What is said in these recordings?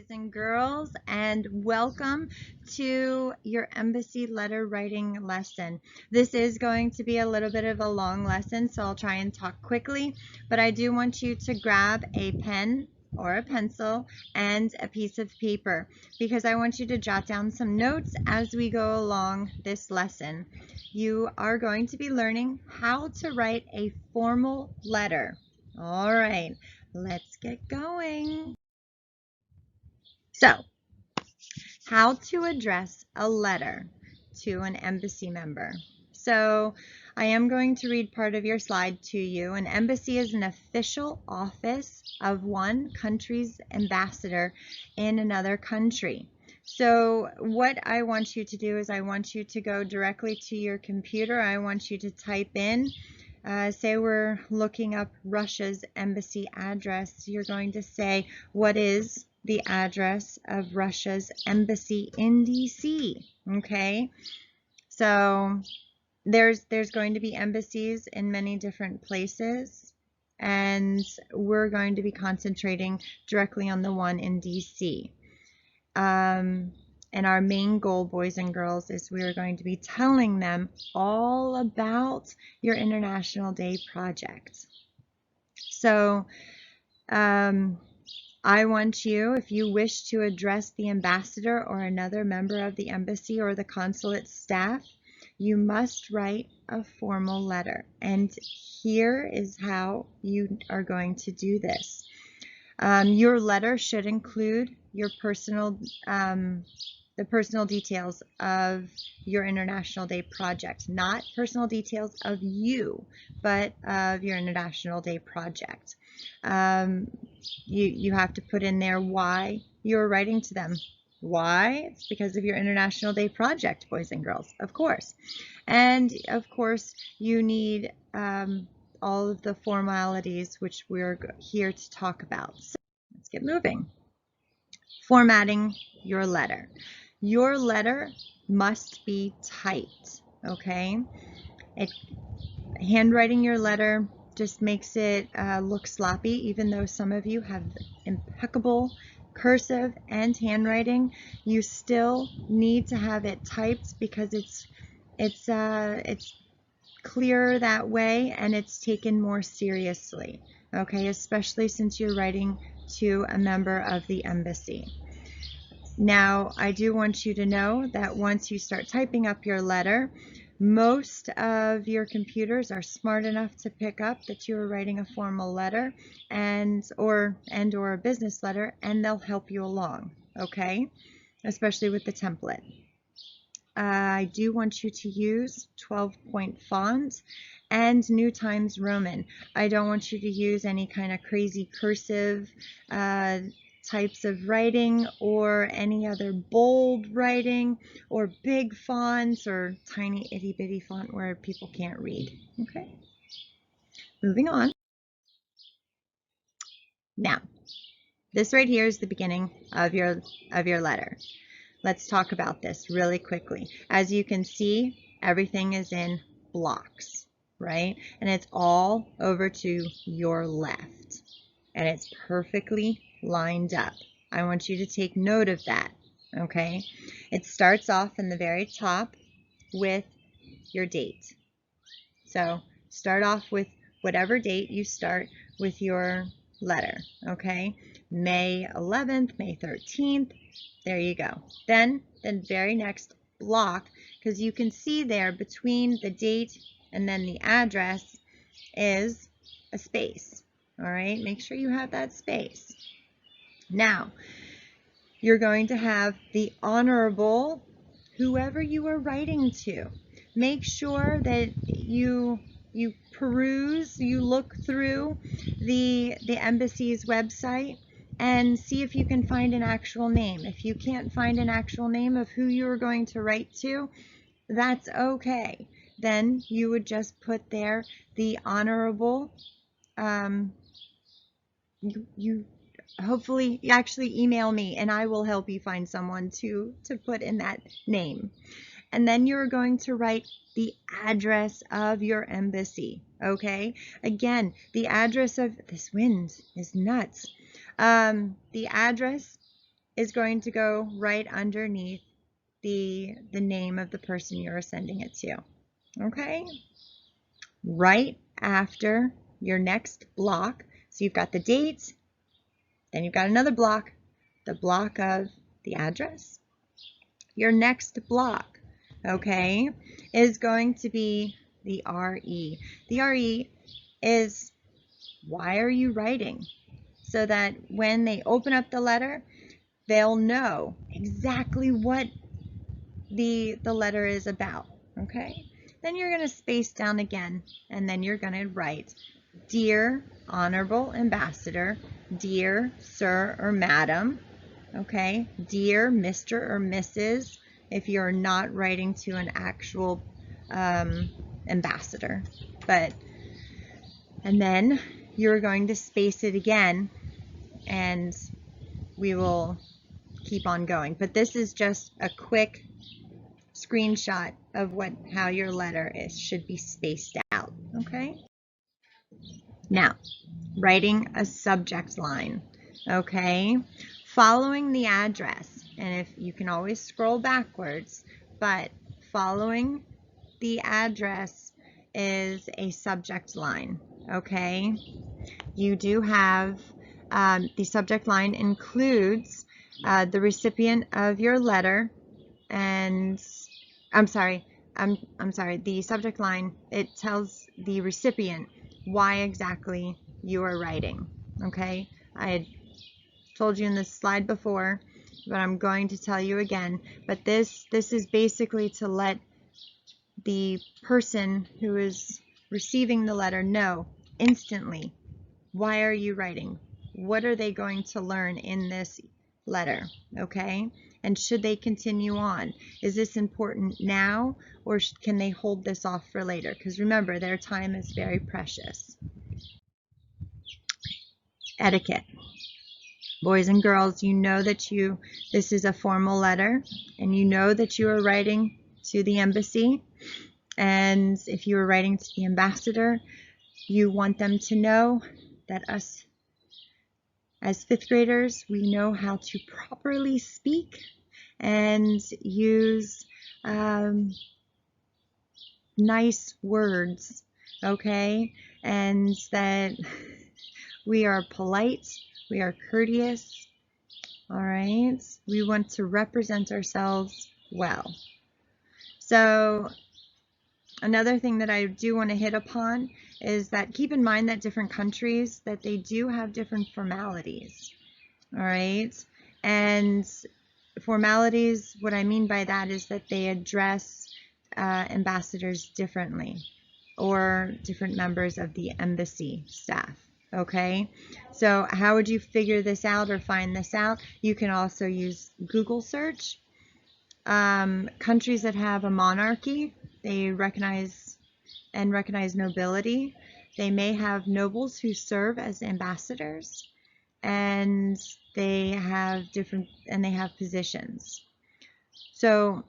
boys and girls, and welcome to your embassy letter writing lesson. This is going to be a little bit of a long lesson, so I'll try and talk quickly, but I do want you to grab a pen or a pencil and a piece of paper because I want you to jot down some notes as we go along this lesson. You are going to be learning how to write a formal letter. All right, let's get going. So, how to address a letter to an embassy member. So, I am going to read part of your slide to you. An embassy is an official office of one country's ambassador in another country. So what I want you to do is I want you to go directly to your computer. I want you to type in, say we're looking up Russia's embassy address. You're going to say, what is the address of Russia's embassy in DC? Okay, so there's going to be embassies in many different places, and we're going to be concentrating directly on the one in DC. And our main goal, boys and girls, is we are going to be telling them all about your International Day project. So I want you, if you wish to address the ambassador or another member of the embassy or the consulate staff, you must write a formal letter. And here is how you are going to do this. Your letter should include your personal, the personal details of your International Day project, not personal details of you, but of your International Day project. You have to put in there why you're writing to them. Why? It's because of your International Day project, boys and girls, of course. And of course, you need all of the formalities which we're here to talk about. So let's get moving. Formatting your letter. Your letter must be typed, okay? Handwriting your letter just makes it look sloppy, even though some of you have impeccable cursive and handwriting. You still need to have it typed because it's clearer that way and it's taken more seriously, okay, especially since you're writing to a member of the embassy. Now, I do want you to know that once you start typing up your letter, most of your computers are smart enough to pick up that you are writing a formal letter or a business letter, and they'll help you along, okay, especially with the template. I do want you to use 12-point font and New Times Roman. I don't want you to use any kind of crazy cursive types of writing or any other bold writing or big fonts or tiny itty bitty font where people can't read. Okay, moving on. Now, this right here is the beginning of your letter. Let's talk about this really quickly. As you can see, everything is in blocks, right? And it's all over to your left. And it's perfectly lined up. I want you to take note of that, okay? It starts off in the very top with your date. So start off with whatever date you start with your letter, okay? May 11th, May 13th, there you go. Then the very next block, because you can see there between the date and then the address is a space, all right? Make sure you have that space. Now, you're going to have the honorable, whoever you are writing to. Make sure that you peruse, you look through the embassy's website and see if you can find an actual name. If you can't find an actual name of who you're going to write to, that's okay. Then you would just put there the honorable. Hopefully you actually email me and I will help you find someone to put in that name. And then you're going to write the address of your embassy, okay? Again, the address of, this wind is nuts. The address is going to go right underneath the name of the person you're sending it to. Okay? Right after your next block, so you've got the date, then you've got another block, the block of the address. Your next block, okay, is going to be the RE. The RE is why are you writing? So that when they open up the letter, they'll know exactly what the letter is about, okay? Then you're going to space down again, and then you're going to write, Dear Honorable Ambassador, Dear Sir or Madam, okay? Dear Mr. or Mrs. if you're not writing to an actual ambassador. And then you're going to space it again, and we will keep on going. But this is just a quick screenshot of how your letter should be spaced out, okay? Now, writing a subject line, okay? Following the address, and if you can always scroll backwards, but following the address is a subject line, okay? You do have the subject line includes the recipient of your letter, and I'm sorry, the subject line, it tells the recipient why exactly you are writing, okay? I had told you in this slide before, but I'm going to tell you again, but this is basically to let the person who is receiving the letter know instantly, why are you writing? What are they going to learn in this letter, okay? And should they continue on? Is this important now, or can they hold this off for later? Because remember, their time is very precious. Etiquette. Boys and girls, you know that this is a formal letter, and you know that you are writing to the embassy. And if you are writing to the ambassador, you want them to know that us as fifth graders, we know how to properly speak and use nice words, okay? And that we are polite, we are courteous, all right? We want to represent ourselves well. So another thing that I do want to hit upon is that keep in mind that different countries, that they do have different formalities, all right? And formalities, what I mean by that is that they address ambassadors differently, or different members of the embassy staff, okay? So how would you figure this out or find this out? You can also use Google search. Countries that have a monarchy, they recognize nobility. They may have nobles who serve as ambassadors, and they have positions. So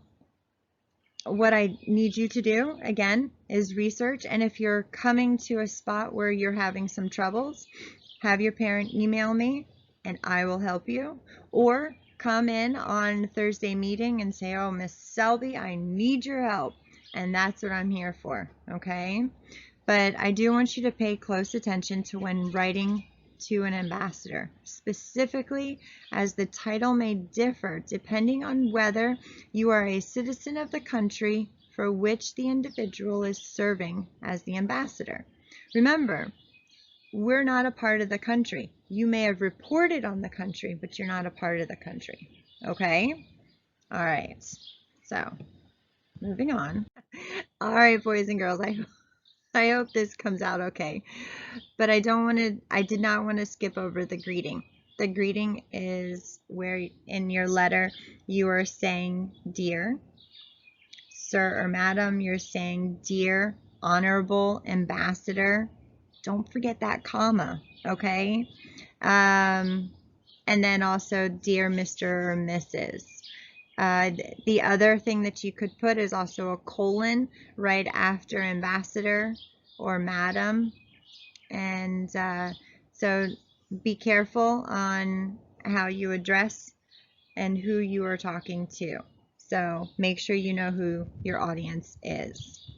what I need you to do, again, is research. And if you're coming to a spot where you're having some troubles, have your parent email me and I will help you. Or come in on Thursday meeting and say, oh, Miss Selby, I need your help. And that's what I'm here for, okay? But I do want you to pay close attention to when writing to an ambassador, specifically as the title may differ depending on whether you are a citizen of the country for which the individual is serving as the ambassador. Remember, we're not a part of the country. You may have reported on the country, but you're not a part of the country. Okay? All right. So, moving on. All right, boys and girls, I hope this comes out okay. But I did not want to skip over the greeting. The greeting is where in your letter you are saying dear. Sir or madam, you're saying dear honorable ambassador. Don't forget that comma, okay? And then also dear Mr. or Mrs. The other thing that you could put is also a colon right after ambassador or madam. And so be careful on how you address and who you are talking to. So make sure you know who your audience is.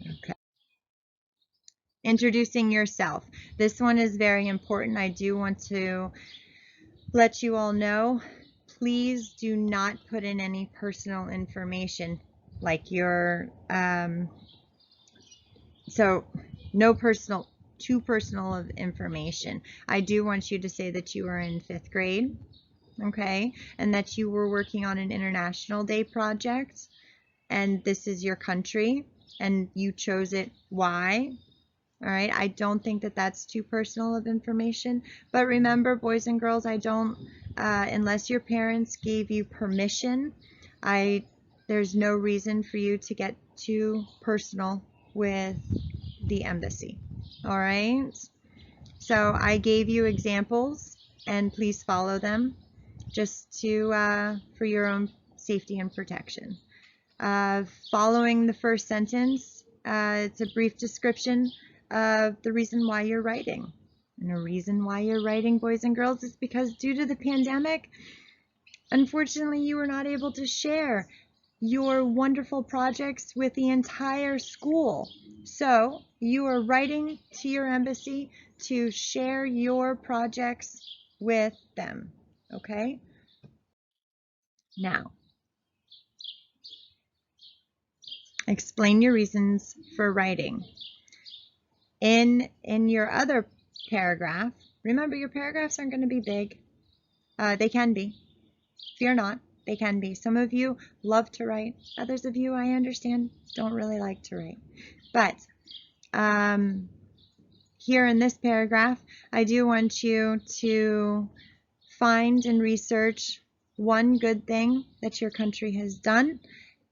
Okay. Introducing yourself. This one is very important. I do want to let you all know, please do not put in any personal information like your, so no too personal of information. I do want you to say that you are in 5th grade, okay, and that you were working on an International Day project, and this is your country, and you chose it. Why? All right, I don't think that that's too personal of information, but remember, boys and girls, I don't, unless your parents gave you permission, there's no reason for you to get too personal with the embassy. All right, so I gave you examples, and please follow them just for your own safety and protection. Following the first sentence, it's a brief description of the reason why you're writing. And the reason why you're writing, boys and girls, is because due to the pandemic, unfortunately, you were not able to share your wonderful projects with the entire school. So you are writing to your embassy to share your projects with them. Okay? Now, explain your reasons for writing. In your other paragraph, remember your paragraphs aren't going to be big. They can be. Fear not, they can be. Some of you love to write. Others of you, I understand, don't really like to write. But here in this paragraph, I do want you to find and research one good thing that your country has done,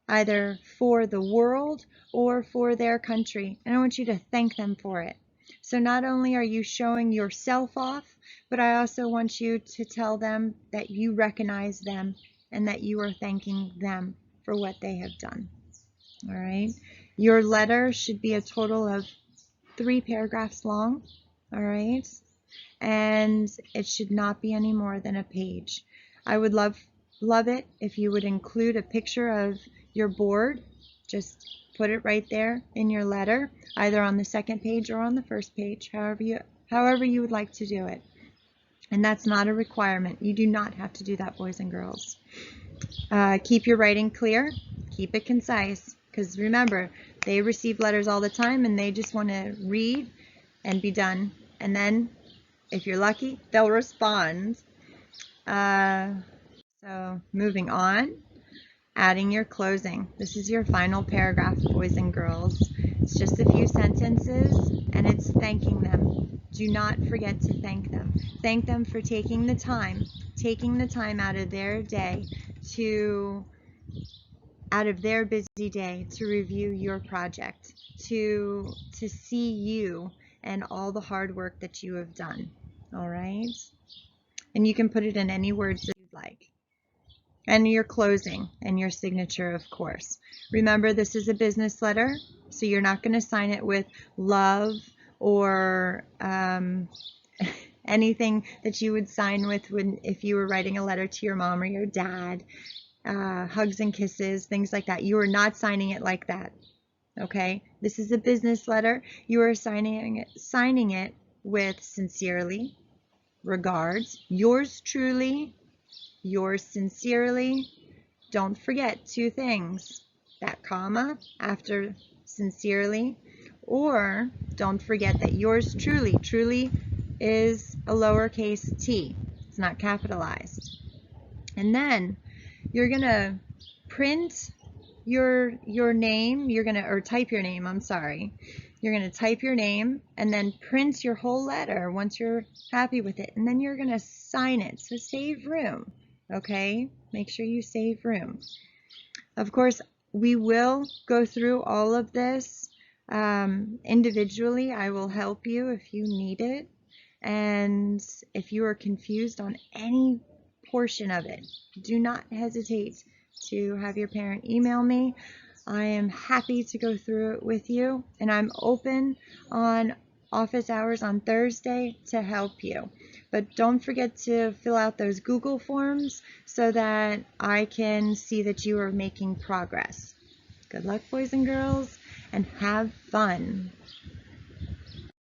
either for the world or for their country. And I want you to thank them for it. So not only are you showing yourself off, but I also want you to tell them that you recognize them and that you are thanking them for what they have done. All right. Your letter should be a total of 3 paragraphs long. All right. And it should not be any more than a page. I would love it if you would include a picture of your board. Just put it right there in your letter, either on the 2nd page or on the 1st page, however you would like to do it. And that's not a requirement. You do not have to do that, boys and girls. Keep your writing clear. Keep it concise. Because remember, they receive letters all the time and they just want to read and be done. And then, if you're lucky, they'll respond. So moving on, adding your closing. This is your final paragraph, boys and girls. It's just a few sentences and it's thanking them. Do not forget to thank them. Thank them for taking the time out of their day out of their busy day to review your project, to see you and all the hard work that you have done. All right? And you can put it in any words that you'd like. And your closing and your signature, of course. Remember, this is a business letter, so you're not going to sign it with love or anything that you would sign with if you were writing a letter to your mom or your dad. Hugs and kisses, things like that. You are not signing it like that. Okay? This is a business letter. You are signing it with sincerely, regards, yours truly, yours sincerely. Don't forget 2 things, that comma after sincerely, or don't forget that yours truly is a lowercase t. It's not capitalized. And then you're going to print your name, or type your name, I'm sorry. You're going to type your name and then print your whole letter once you're happy with it. And then you're going to sign it. So save room, okay? Make sure you save room. Of course, we will go through all of this individually. I will help you if you need it. And if you are confused on any portion of it, do not hesitate to have your parent email me. I am happy to go through it with you, and I'm open on office hours on Thursday to help you. But don't forget to fill out those Google forms so that I can see that you are making progress. Good luck, boys and girls, and have fun.